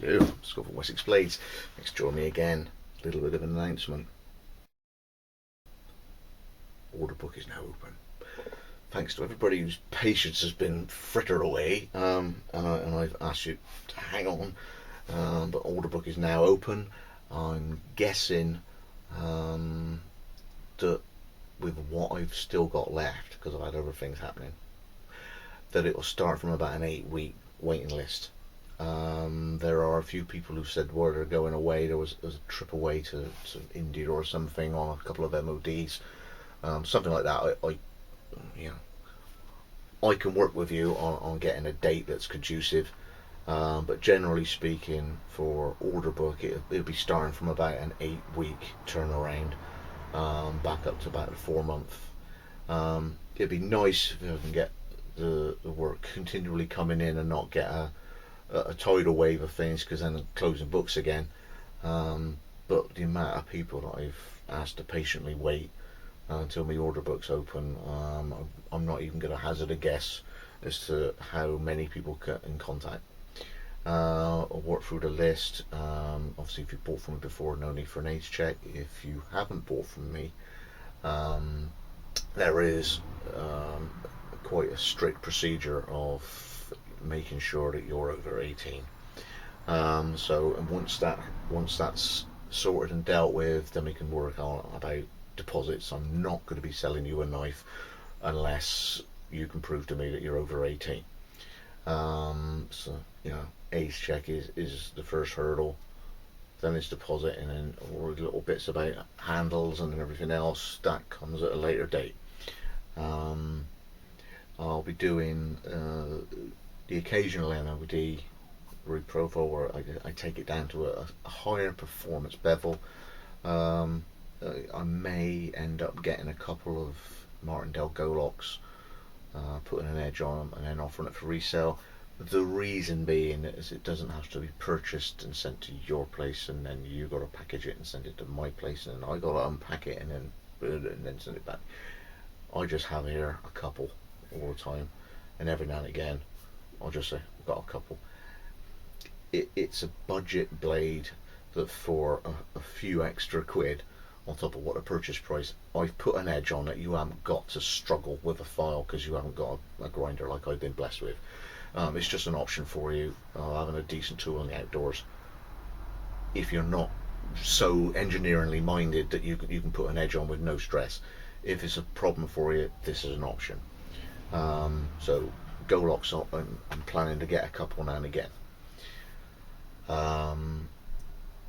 Hello, Scott from Wessex Blades. Thanks for joining me again. A little bit of an announcement. Order book is now open. Thanks to everybody whose patience has been frittered away, and I've asked you to hang on. But order book is now open. I'm guessing that with what I've still got left, because I've had other things happening, that it will start from about an 8-week waiting list. There are a few people who said where they're going away. There was a trip away to India or something on a couple of MODs, something like that. I can work with you on getting a date that's conducive, but generally speaking, for order book, it'll be starting from about an 8-week turnaround, back up to about a 4-month. It'd be nice if I can get the work continually coming in and not get a tidal wave of things, because then I'm closing books again. But the amount of people that I've asked to patiently wait until my order book's open, I'm not even going to hazard a guess as to how many people get in contact. I'll work through the list. Obviously, if you bought from me before, no need for an age check. If you haven't bought from me, there is quite a strict procedure of making sure that you're over 18. So once that's sorted and dealt with, then we can work on about deposits. I'm not going to be selling you a knife unless you can prove to me that you're over 18. So age check is the first hurdle. Then it's deposit, and then all the little bits about handles and everything else that comes at a later date. I'll be doing the occasional MOD reprofile where I take it down to a higher performance bevel. I may end up getting a couple of Martindale Golocks, putting an edge on them and then offering it for resale. The reason being is it doesn't have to be purchased and sent to your place, and then you got to package it and send it to my place, and then I got to unpack it and then send it back. I just have here a couple all the time, and every now and again I'll just say I've got a couple. It's a budget blade that for a few extra quid on top of what the purchase price, I've put an edge on it. You haven't got to struggle with a file because you haven't got a grinder like I've been blessed with. It's just an option for you, having a decent tool in the outdoors. If you're not so engineeringly minded that you can put an edge on with no stress, if it's a problem for you, this is an option. So Golocks, I'm planning to get a couple now and again.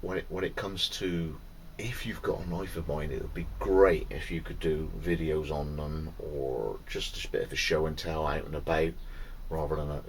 When it comes to, if you've got a knife of mine, it would be great if you could do videos on them, or just a bit of a show and tell out and about, rather than a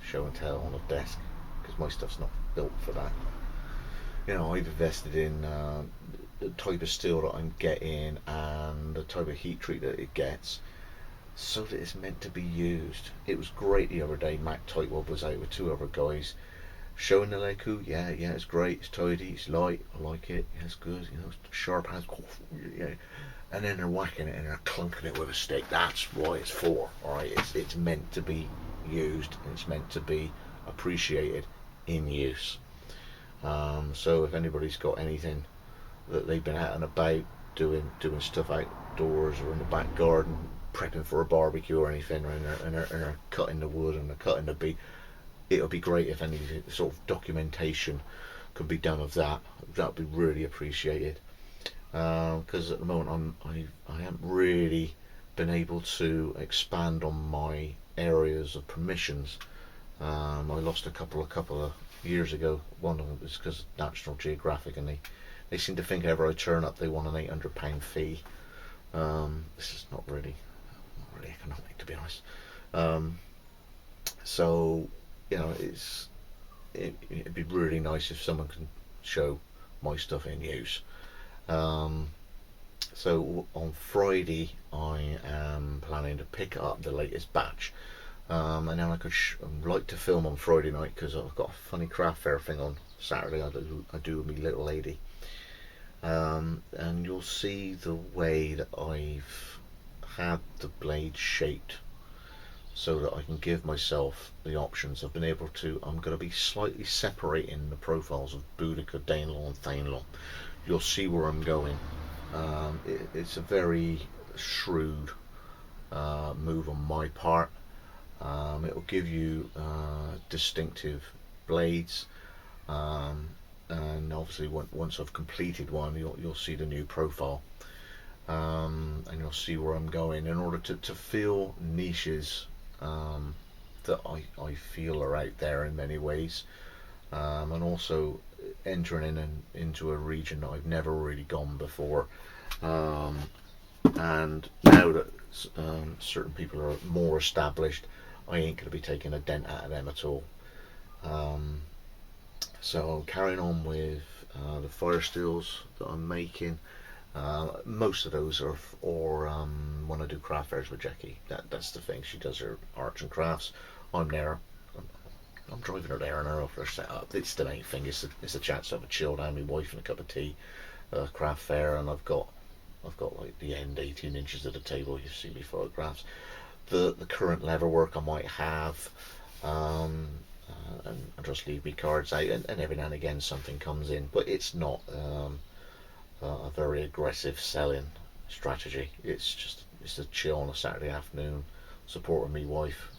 show and tell on a desk, because my stuff's not built for that. I've invested in the type of steel that I'm getting and the type of heat treat that it gets, so that it's meant to be used. It was great the other day. Mac Tightwad was out with 2 other guys showing the Leicu. Yeah, it's great, it's tidy, it's light, I like it, it's good, sharp hands, and then they're whacking it and they're clunking it with a stick. That's what it's for, alright? It's meant to be used, and it's meant to be appreciated in use. So if anybody's got anything that they've been out and about doing stuff outdoors or in the back garden, prepping for a barbecue or anything, and they're cutting the wood and they're cutting the beef, it would be great if any sort of documentation could be done of that. That would be really appreciated, because at the moment I haven't really been able to expand on my areas of permissions. I lost a couple of years ago. One of them was because of National Geographic, and they seem to think whenever I turn up they want an £800 fee. This is not really economic, to be honest. So it'd be really nice if someone can show my stuff in use. So on Friday I am planning to pick up the latest batch, and then I'd like to film on Friday night, because I've got a funny craft fair thing on Saturday. I do with my little lady, and you'll see the way that I've had the blade shaped. so that I can give myself the options. I've been able to, I'm going to be slightly separating the profiles of Boudica, Danelaw and Thainlaw. You'll see where I'm going. It's a very shrewd move on my part. It will give you distinctive blades, and obviously once I've completed one, you'll see the new profile, and you'll see where I'm going in order to fill niches that I feel are out there in many ways, and also entering into a region that I've never really gone before. And now that certain people are more established, I ain't going to be taking a dent out of them at all. So I'm carrying on with the fire steels that I'm making. Most of those are when I do craft fairs with Jackie. That's the thing. She does her arts and crafts. I'm there. I'm driving her there and her off her setup. It's the main thing. It's a chance to have a chill down, my wife and a cup of tea, craft fair, and I've got like the end 18 inches of the table. You've seen me photographs. The current leather work I might have, and I just leave me cards out, and every now and again something comes in, but it's not a very aggressive selling strategy. It's a chill on a Saturday afternoon, supporting me wife.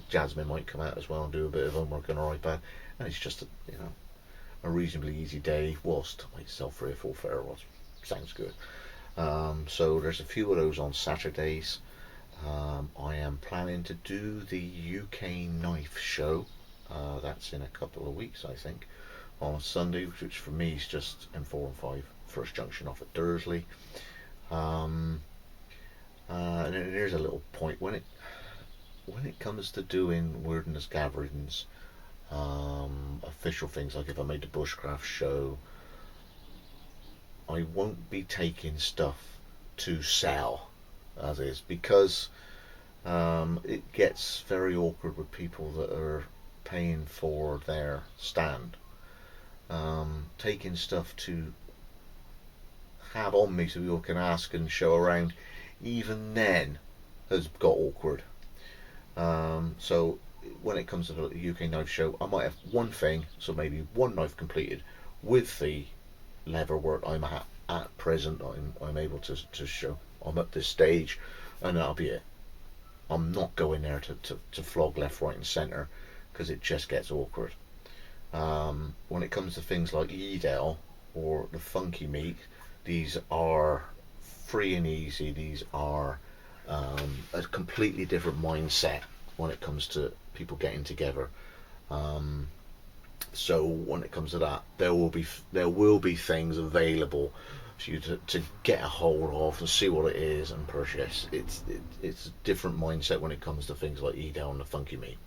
Jasmine might come out as well and do a bit of homework on her iPad, and it's just a reasonably easy day whilst I sell 3 or 4 farewells. Sounds good. So there's a few of those on Saturdays. I am planning to do the UK knife show. That's in a couple of weeks, I think, on a Sunday, which for me is just M4 and 5 First Junction off at Dursley. And there's a little point when it comes to doing wilderness gatherings, official things, like if I made the bushcraft show, I won't be taking stuff to sell as is, because it gets very awkward with people that are paying for their stand. Taking stuff to have on me so people can ask and show around, even then has got awkward. So when it comes to the UK knife show, I might have one thing, so maybe one knife completed with the leather work I'm at present. I'm able to show. I'm at this stage, and that'll be it. I'm not going there to flog left, right, and centre, because it just gets awkward. When it comes to things like Edel or the funky meat, these are free and easy. These are a completely different mindset when it comes to people getting together. So when it comes to that, there will be things available for you to get a hold of and see what it is and purchase. It's a different mindset when it comes to things like Edel and the funky meat.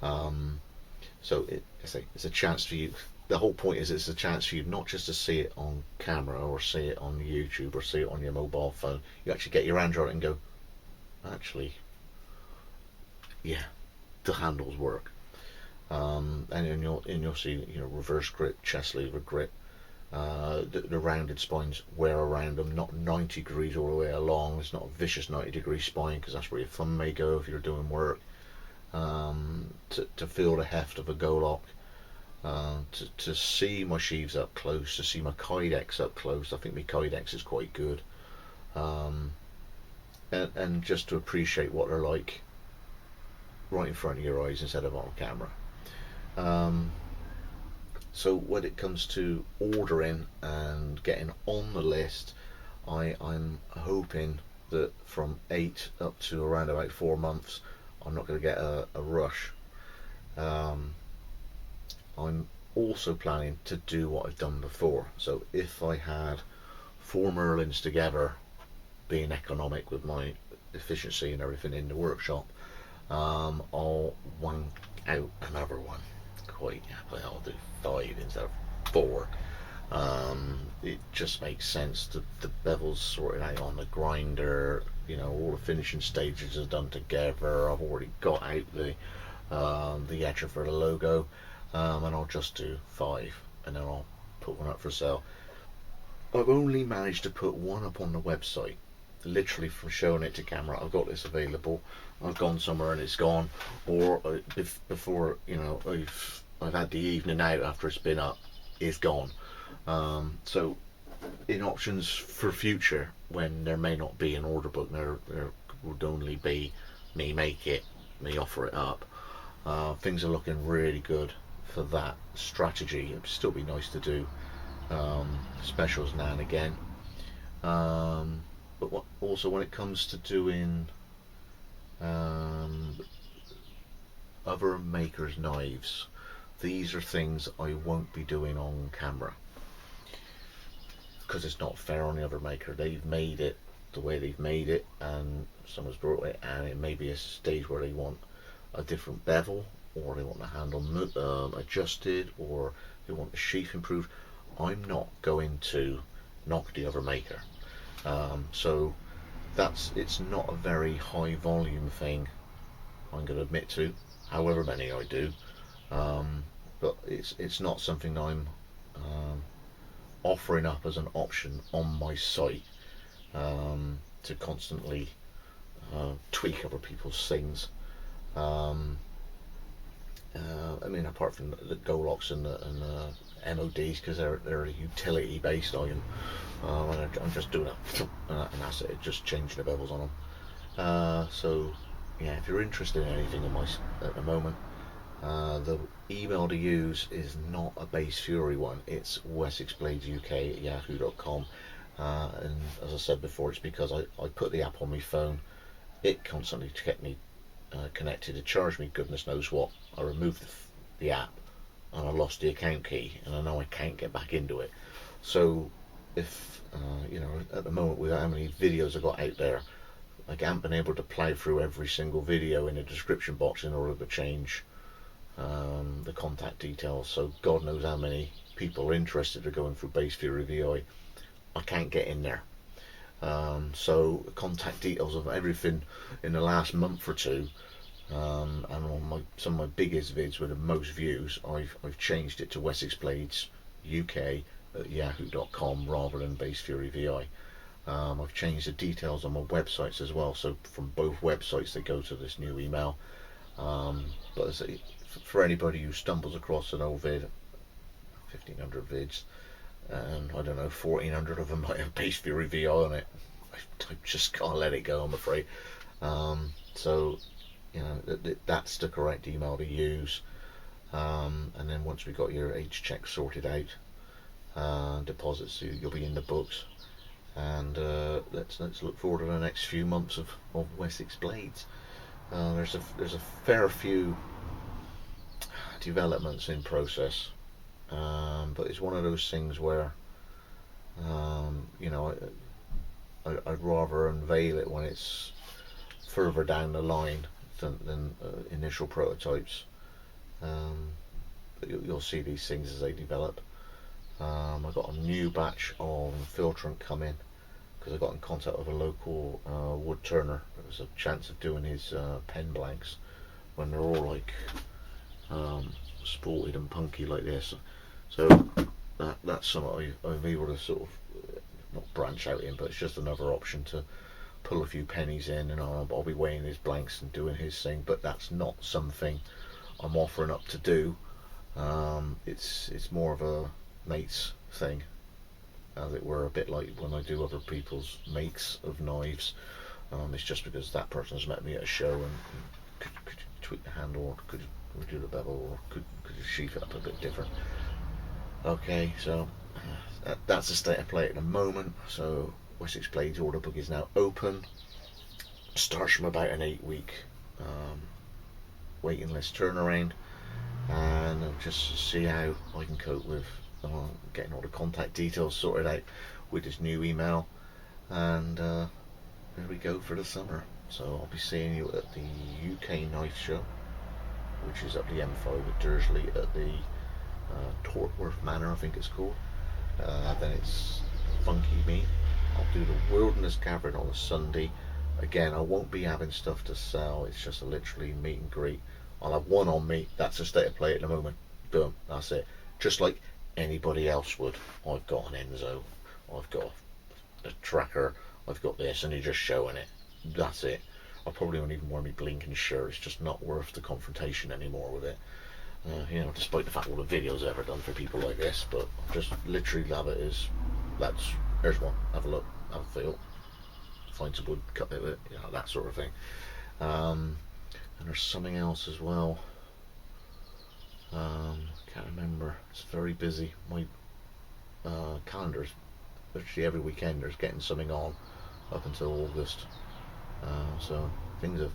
So it's a chance for you. The whole point is it's a chance for you not just to see it on camera or see it on YouTube or see it on your mobile phone. You actually get your hand on it and go, actually, yeah, the handles work. And you'll see, reverse grip, chest lever grip, the rounded spines wear around them, not 90 degrees all the way along. It's not a vicious 90-degree spine, because that's where your thumb may go if you're doing work. To feel the heft of a Golok, to see my sheaves up close, to see my Kydex up close. I think my Kydex is quite good, and just to appreciate what they're like right in front of your eyes instead of on camera. So when it comes to ordering and getting on the list, I'm hoping that from 8 up to around about 4 months, I'm not going to get a rush. I'm also planning to do what I've done before. So if I had 4 Merlins together, being economic with my efficiency and everything in the workshop, I'll one out another one. Quite happily, I'll do 5 instead of 4. It just makes sense. The bevel's sorted out on the grinder. All the finishing stages are done together. I've already got out the etcher for the logo, and I'll just do 5, and then I'll put one up for sale. I've only managed to put one up on the website, literally from showing it to camera, I've got this available, I've gone somewhere and it's gone, or before, you know, I've had the evening out after it's been up, it's gone. So in options for future, when there may not be an order book, there would only be me make it, me offer it up. Things are looking really good for that strategy. It'd still be nice to do specials now and again. But also when it comes to doing other makers' knives, these are things I won't be doing on camera, because it's not fair on the other maker. They've made it the way they've made it, and someone's brought it, and it may be a stage where they want a different bevel, or they want the handle adjusted, or they want the sheath improved. I'm not going to knock the other maker. So it's not a very high volume thing, I'm going to admit to, however many I do. But it's not something I'm offering up as an option on my site, to constantly tweak other people's things. I mean, apart from the Golocks and MODs, because they're a utility based item, and I'm just doing it, and that's it, just changing the bevels on them. So yeah, if you're interested in anything at the moment, the email to use is not a Base Fury one, it's wessexbladesuk@yahoo.com. And as I said before, it's because I put the app on my phone, it constantly kept me connected, it charged me goodness knows what. I removed the app and I lost the account key, and I know I can't get back into it. So if you know, at the moment, with how many videos I got out there, I haven't been able to plow through every single video in the description box in order to change the contact details. So God knows how many people are interested in going through Base Fury VI. I can't get in there. So contact details of everything in the last month or two, and on some of my biggest vids with the most views, I've changed it to wessexbladesuk@yahoo.com rather than Base Fury VI. I've changed the details on my websites as well, so from both websites they go to this new email. But as for anybody who stumbles across an old vid, 1500 vids, and I don't know, 1400 of them might have Base Fury VI on it, I just can't let it go, I'm afraid. So you know, that's the correct email to use. And then once we got your age check sorted out, deposits, you'll be in the books. And let's look forward to the next few months of Wessex Blades. There's a fair few developments in process, but it's one of those things where you know, I'd rather unveil it when it's further down the line than initial prototypes. But you'll see these things as they develop. I got a new batch of filtrant coming because I got in contact with a local wood turner. There was a chance of doing his pen blanks when they're all like sported and punky like this. So that's something I'm able to sort of not branch out in, but it's just another option to pull a few pennies in, and I'll be weighing his blanks and doing his thing. But that's not something I'm offering up to do. It's more of a mates thing, as it were, a bit like when I do other people's makes of knives. It's just because that person's met me at a show and could you tweak the handle, or could you redo the bevel, or could you sheath it up a bit different. Okay, so that's the state of play at the moment. So Wessex Blades order book is now open. Starts from about an 8-week waiting list turnaround, and I'll just see how I can cope with getting all the contact details sorted out with this new email, and there we go for the summer. So I'll be seeing you at the UK Knife Show, which is up the M5 at Dursley at the Tortworth Manor, I think it's called. Then it's Funky Meat. I'll do the Wilderness Cavern on a Sunday. Again, I won't be having stuff to sell, it's just a literally meet and greet. I'll have one on me, that's the state of play at the moment. Boom, that's it. Just like anybody else would. I've got an Enzo, I've got a tracker, I've got this, and you're just showing it. That's it. I probably won't even wear my blinking shirt. It's just not worth the confrontation anymore with it. Despite the fact all the videos I've ever done for people like this, but just literally have it as there's one. Have a look, have a feel, find some wood, cut it with it, that sort of thing. And there's something else as well. Can't remember. It's very busy. My calendar's literally every weekend. There's getting something on up until August. So things are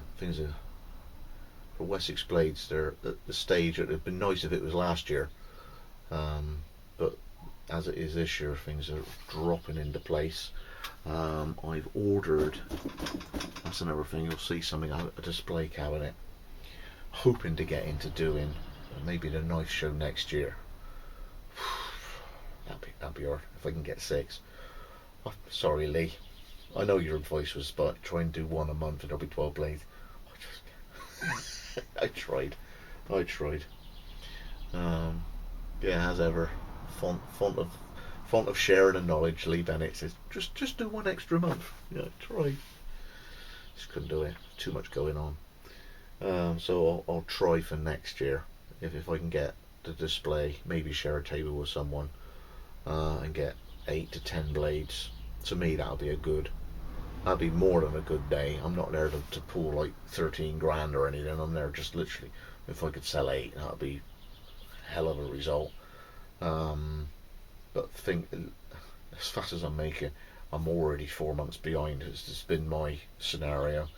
for Wessex Blades. They're at the stage. It'd been nice if it was last year, but as it is this year, things are dropping into place. I've ordered. That's another thing. You'll see something out a display cabinet. Hoping to get into doing maybe the knife show next year. That'd be hard if I can get 6. Oh, sorry, Lee. I know your advice was, but try and do 1 a month and there'll be 12 blades. I tried. As ever, font of sharing and knowledge. Lee Bennett says, just do 1 extra month. Try. Just couldn't do it. Too much going on. So I'll try for next year. If I can get the display, maybe share a table with someone, and get 8 to 10 blades. To me, that'll be more than a good day. I'm not there to pull like 13 grand or anything. I'm there just literally, if I could sell 8, that'd be a hell of a result. But think, as fast as I'm making, I'm already 4 months behind. It's been my scenario.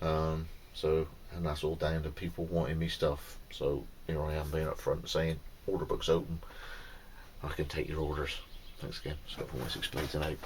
And that's all down to people wanting me stuff. So here I am being up front saying, order book's open. I can take your orders. Thanks again. Scott from Wessex Blades and out.